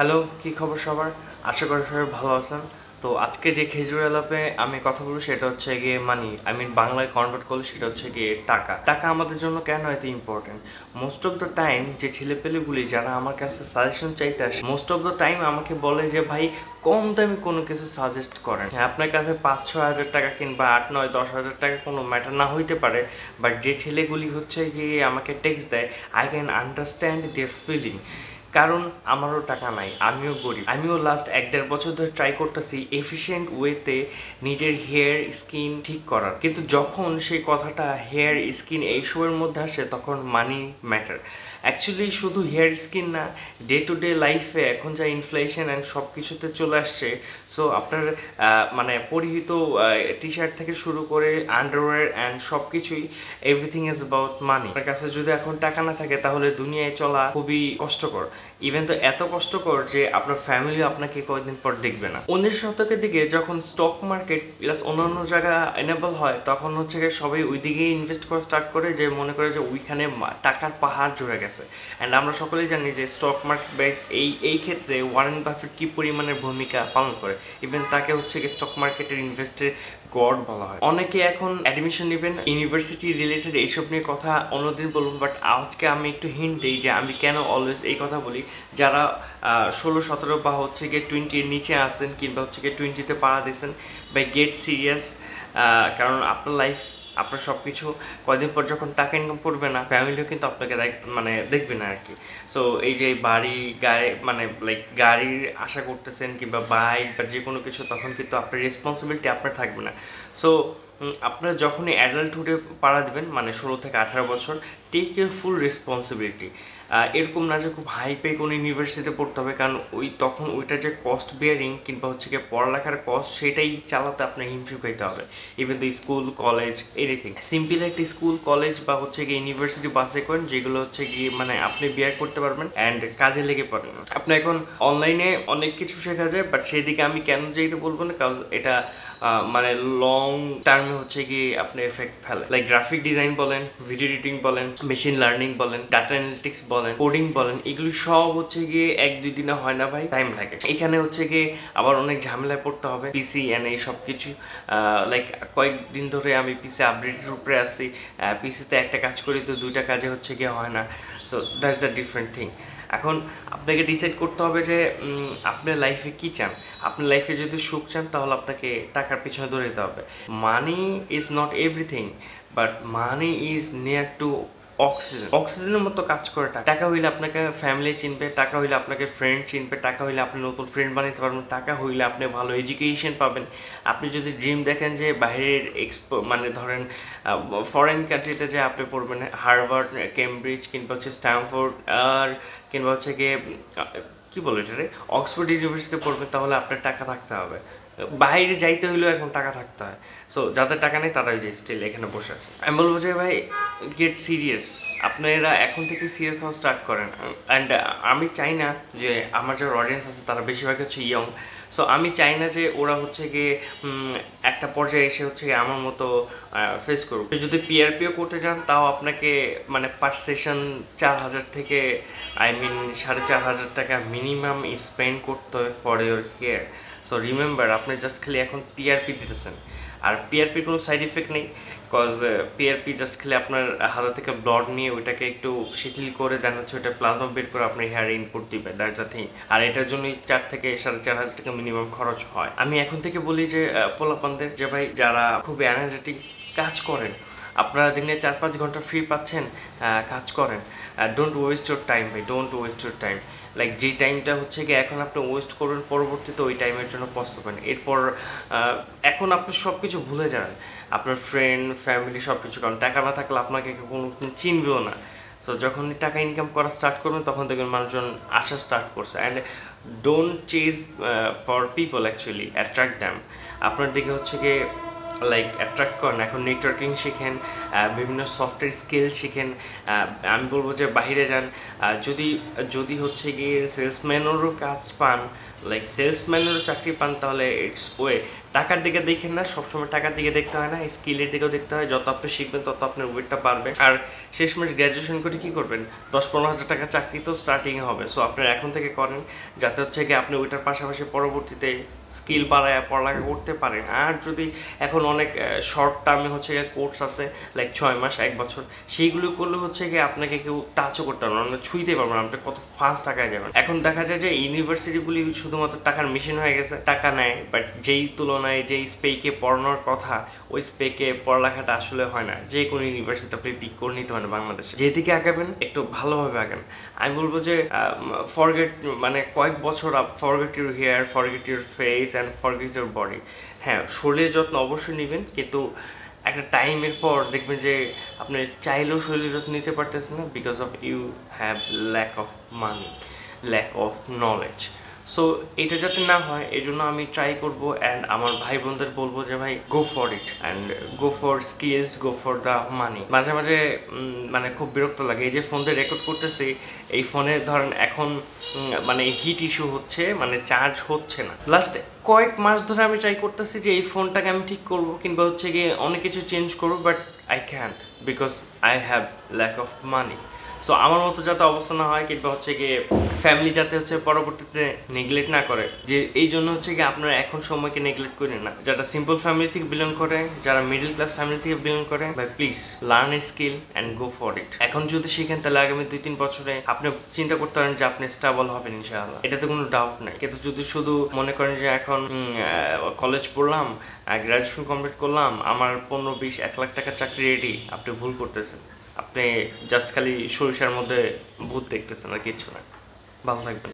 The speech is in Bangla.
হ্যালো, কি খবর সবার? আশা করি সবাই ভালো আছেন। তো আজকে যে খেজুর আলাপে আমি কথা বলবো সেটা হচ্ছে গিয়ে মানি। বাংলায় কনভার্ট করলে সেটা হচ্ছে গিয়ে টাকা। টাকা আমাদের জন্য কেন এত important? Most of the time যে ছেলেপেলেগুলি যারা আমার কাছে সাজেশন চাইতে আসে, মোস্ট অফ দ্য টাইম আমাকে বলে যে ভাই কম দামে কোনো কিছু সাজেস্ট করেন। হ্যাঁ, আপনার কাছে ৫-৬ হাজার টাকা কিংবা ৮-৯-১০ হাজার টাকা কোনো ম্যাটার না হইতে পারে, বাট যে ছেলেগুলি হচ্ছে গিয়ে আমাকে টেক্সট দেয়, I can understand their feeling. কারণ আমারও টাকা নাই, আমিও গরিব। আমিও লাস্ট ১-১.৫ বছর ধরে ট্রাই করতেছি এফিশিয়েন্ট ওয়েতে নিজের হেয়ার স্কিন ঠিক করার, কিন্তু যখন সেই কথাটা হেয়ার স্কিন এইসবের মধ্যে আসে তখন মানি ম্যাটার। অ্যাকচুয়ালি শুধু হেয়ার স্কিন না, ডে টু ডে লাইফে এখন যা ইনফ্লেশন অ্যান্ড সব কিছুতে চলে আসছে, সো আপনার পরিহিত টি শার্ট থেকে শুরু করে আন্ডারওয়্যার অ্যান্ড সব কিছুই, এভরিথিং ইজ অ্যাবাউট মানি। আপনার কাছে যদি এখন টাকা না থাকে তাহলে দুনিয়ায় চলা খুবই কষ্টকর। ইভেন তো এত কষ্টকর যে আপনার ফ্যামিলি আপনাকে কয়েকদিন পর দেখবে না। ১৯ শতকের দিকে যখন স্টক মার্কেট প্লাস অন্যান্য জায়গা এনেবল হয়, তখন হচ্ছে গিয়ে সবাই ওই দিকেই ইনভেস্ট করা স্টার্ট করে, যে মনে করে যে ওইখানে টাকার পাহাড় জুড়ে গেছে। অ্যান্ড আমরা সকলেই জানি যে স্টক মার্কেট বেস এই ক্ষেত্রে ওয়ারেন বাফেট কী পরিমাণের ভূমিকা পালন করে। ইভেন তাকে হচ্ছে গিয়ে স্টক মার্কেটের ইনভেস্টের গড বলা হয়। অনেকে এখন অ্যাডমিশন নেবেন ইউনিভার্সিটি রিলেটেড এইসব নিয়ে কথা অন্যদিন বলবো, বাট আজকে আমি একটু হিন্ট দিই যে আমি কেন অলওয়েজ এই কথা বলি। যারা ১৬-১৭ বা হচ্ছে গিয়ে 20-এর নিচে আসেন কিংবা হচ্ছে গিয়ে 20-তে পাড়া দিয়েছেন, বাই গেট সিরিয়াস। কারণ আপনার লাইফ, আপনার সব কিছু কয়দিন পর যখন টাকা ইনকাম করবে না, ফ্যামিলিও কিন্তু আপনাকে দেখবে না আর কি। সো এই যে বাড়ি গাড়ি গাড়ির আশা করতেছেন কিংবা বাইক বা যে কোনো কিছু, তখন কিন্তু আপনার রেসপন্সিবিলিটি আপনার থাকবে না। সো আপনারা যখনই অ্যাডাল্টহুডে পাড়া দেবেন, ১৬ থেকে ১৮ বছর, টেক ইউর ফুল রেসপন্সিবিলিটি। এরকম না যে খুব হাই পে কোনো ইউনিভার্সিটিতে পড়তে হবে, কারণ তখন ওইটার যে কস্ট বিয়ারিং কিংবা হচ্ছে গিয়ে পড়ালেখার কস্ট, সেটাই চালাতে আপনার হিমশিম খাইতে হবে। Even the school college anything, simple একটা স্কুল কলেজ বা হচ্ছে গিয়ে ইউনিভার্সিটি বাসে করেন, যেগুলো হচ্ছে গিয়ে আপনি বিয়ার করতে পারবেন অ্যান্ড কাজে লেগে পড়েন। আপনি এখন অনলাইনে অনেক কিছু শেখা যায়, বাট সেই দিকে আমি কেন যেতে বলবো না, কারণ এটা লং টার্মে হচ্ছে গিয়ে আপনি এফেক্ট ফেলে। লাইক গ্রাফিক ডিজাইন বলেন, ভিডিও এডিটিং বলেন, মেশিন লার্নিং বলেন, ডাটা অ্যানালিটিক্স বলেন, কোডিং বলেন, এগুলি সব হচ্ছে গিয়ে ১-২ দিনে হয় না ভাই, টাইম লাগে। এখানে হচ্ছে গিয়ে আবার অনেক ঝামেলায় পড়তে হবে, পিসি এন্ড এই সব কিছু। কয়েকদিন ধরে আমি পিসি আপডেটের উপরে আসি, পিসিতে একটা কাজ করি তো ২টা কাজে হচ্ছে গিয়ে হয় না। So that's a different thing. এখন আপনাকে ডিসাইড করতে হবে যে আপনার লাইফে কী চান। আপনার লাইফে যদি সুখ চান তাহলে আপনাকে টাকার পিছনে দৌড়াতে হবে। Money is not everything, but money is near to oxygen. অক্সিজেনের মতো কাজ করে টাকা। টাকা হইলে আপনাকে ফ্যামিলি চিনবে, টাকা হইলে আপনাকে ফ্রেন্ড চিনবে, টাকা হইলে আপনি নতুন ফ্রেন্ড বানাতে পারবেন, টাকা হইলে আপনি ভালো এডুকেশন পাবেন। আপনি যদি ড্রিম দেখেন যে বাইরের ধরেন ফরেন কান্ট্রিতে যে আপনি পড়বেন, হার্ভার্ড, কেমব্রিজ কিংবা হচ্ছে স্ট্যামফোর্ড আর কিংবা হচ্ছে গিয়ে কী বলে এটা রে, অক্সফোর্ড ইউনিভার্সিটিতে পড়বেন, তাহলে আপনার টাকা থাকতে হবে। বাইরে যাইতে হইলেও এখন টাকা থাকতে হয়। সো যাদের টাকা নেই তারাই যে স্টিল এখানে বসে আছে। আমি বলবো যে ভাই, গেট সিরিয়াস। আপনারা এখন থেকে সিরিয়াস হওয়া স্টার্ট করেন। অ্যান্ড আমি চাই না যে আমার যারা অডিয়েন্স আছে তারা বেশিরভাগ হচ্ছে ইয়ং। সো আমি চাই না যে ওরা হচ্ছে গিয়ে একটা পর্যায়ে এসে হচ্ছে গিয়ে আমার মতো ফেস করুক। যদি পিআরপিও করতে চান, তাও আপনাকে পার সেশন ৪,০০০ থেকে ৪,৫০০ টাকা মিনিমাম স্পেন্ড করতে হবে for your hair. So remember, আপনি জাস্ট খালি এখন পিআরপি দিতেছেন, আর পিআরপির কোনো সাইড ইফেক্ট নেই। কজ পিআরপি জাস্ট খালি আপনার হাতে থেকে ব্লাড নিয়ে ওইটাকে একটু শিথিল করে দেন, হচ্ছে ওইটা প্লাজমা বের করে আপনার হেয়ারে ইনপুট দিবে, দ্যাটস আ থিং। আর এটার জন্যই ৪ থেকে ৪,৫০০ টাকা মিনিমাম খরচ হয়। আমি এখন থেকে বলি যে পোলাপানদের, যে ভাই যারা খুব এনার্জেটিক কাজ করেন, আপনারা দিনে ৪-৫ ঘন্টা ফ্রি পাচ্ছেন, কাজ করেন। ডোন্ট ওয়েস্ট ইউর টাইম ভাই, ডোন্ট ওয়েস্ট ইউর টাইম। যে টাইমটা হচ্ছে গিয়ে এখন আপনি ওয়েস্ট করবেন, পরবর্তীতে ওই টাইমের জন্য পস্তাবেন। এরপর এখন আপনি সব কিছু ভুলে যান, আপনার ফ্রেন্ড ফ্যামিলি সব কিছু, কারণ টাকা না থাকলে আপনাকে কোনো চিনবেও না। সো যখন টাকা ইনকাম করা স্টার্ট করবেন, তখন দেখবেন মানুষজন আসা স্টার্ট করছে। And don't chase for people, actually attract them. আপনার দিকে হচ্ছে গিয়ে লাইক অ্যাট্রাক্ট করেন, এখন নেটওয়ার্কিং শিখেন, বিভিন্ন সফটওয়্যার স্কিল শিখেন। আমি বলবো যে বাইরে যান। যদি যদি হচ্ছে গিয়ে সেলসম্যানেরও কাজ পান, লাইক সেলসম্যানেরও চাকরি পান, তাহলে ইটস ওয়ে। টাকার দিকে দেখেন না, সবসময় টাকার দিকে দেখতে হয় না, স্কিলের দিকেও দেখতে হয়। যত আপনি শিখবেন তত আপনার ওয়েটটা বাড়বে। আর শেষমেশ গ্র্যাজুয়েশন করে কী করবেন? 10-15 হাজার টাকা চাকরি তো স্টার্টিংয়ে হবে। সো আপনার এখন থেকে করেন, যাতে হচ্ছে কি আপনি ওইটার পাশাপাশি পরবর্তীতে স্কিল বাড়ায় পড়ালেখা করতে পারেন। আর যদি এখন অনেক শর্ট টার্মে হচ্ছে গিয়ে কোর্স আছে, লাইক 6 মাস 1 বছর, সেইগুলো করলে হচ্ছে গিয়ে আপনাকে কেউ টাচও করতে পারবেন না, ছুঁইতে পারবেন না, আপনি কত ফাস্ট টাকায় যাবেন। এখন দেখা যায় যে ইউনিভার্সিটিগুলি শুধুমাত্র টাকার মেশিন হয়ে গেছে, টাকা নেয়, বাট যেই তুলনায় যেই স্পেকে পড়ানোর কথা ওই স্পেকে পড়ালেখাটা আসলে হয় না। যে কোনো ইউনিভার্সিটি আপনি পিক করে নিতে পারেন বাংলাদেশে। যেদিকে আগাবেন একটু ভালোভাবে আগান। আমি বলবো যে ফরগেট, মানে কয়েক বছর forget your hair, forget your face and forget your body. হ্যাঁ, শরীরের যত্ন অবশ্যই নেবেন, কিন্তু একটা টাইমের পর দেখবেন যে আপনি চাইলেও শরীরের যত্ন নিতে পারতেছেন না, because of you have lack of money, lack of knowledge. So এটা যাতে না হয় এই জন্য আমি ট্রাই করব, অ্যান্ড আমার ভাই বোনদের বলবো যে ভাই go for it and go for skills, go for the money. মাঝে মাঝে মানে খুব বিরক্ত লাগে, এই যে ফোন দিয়ে রেকর্ড করতেছি, এই ফোনে ধরেন এখন মানে হিট ইস্যু হচ্ছে, মানে চার্জ হচ্ছে না। লাস্ট কয়েক মাস ধরে আমি ট্রাই করতেছি যে এই ফোনটাকে আমি ঠিক করবো, কিংবা হচ্ছে গিয়ে অনেক কিছু চেঞ্জ করবো, but I can't, because I have lack of money. So আমার মতো যাতে অবস্থা না হয়, কিংবা হচ্ছে গিয়ে ফ্যামিলি যাতে হচ্ছে পরবর্তীতে নেগলেক্ট না করে, যে এই জন্য হচ্ছে গিয়ে আপনারা এখন সময়কে নেগলেক্ট করেন না। যারা সিম্পল ফ্যামিলি থেকে বিলং করে, যারা মিডল ক্লাস ফ্যামিলি থেকে বিলং করে, ভাই please learn a skill and go for it. এখন যদি শিখেন তাহলে আগামী 2-3 বছরে আপনি চিন্তা করতে পারেন যে আপনি স্টেবল হবেন ইনশাআল্লাহ, এটাতে কোনো ডাউট নাই। কিন্তু যদি শুধু মনে করেন যে এখন কলেজ পড়লাম, গ্র্যাজুয়েশন কমপ্লিট করলাম, আমার 15-20-1 লাখ টাকার চাকরি রেডি, আপনি ভুল করতেছেন। আপনি জাস্ট খালি সরিষার মধ্যে ভূত দেখতেছেন আর কিচ্ছু না। ভালো থাকবেন।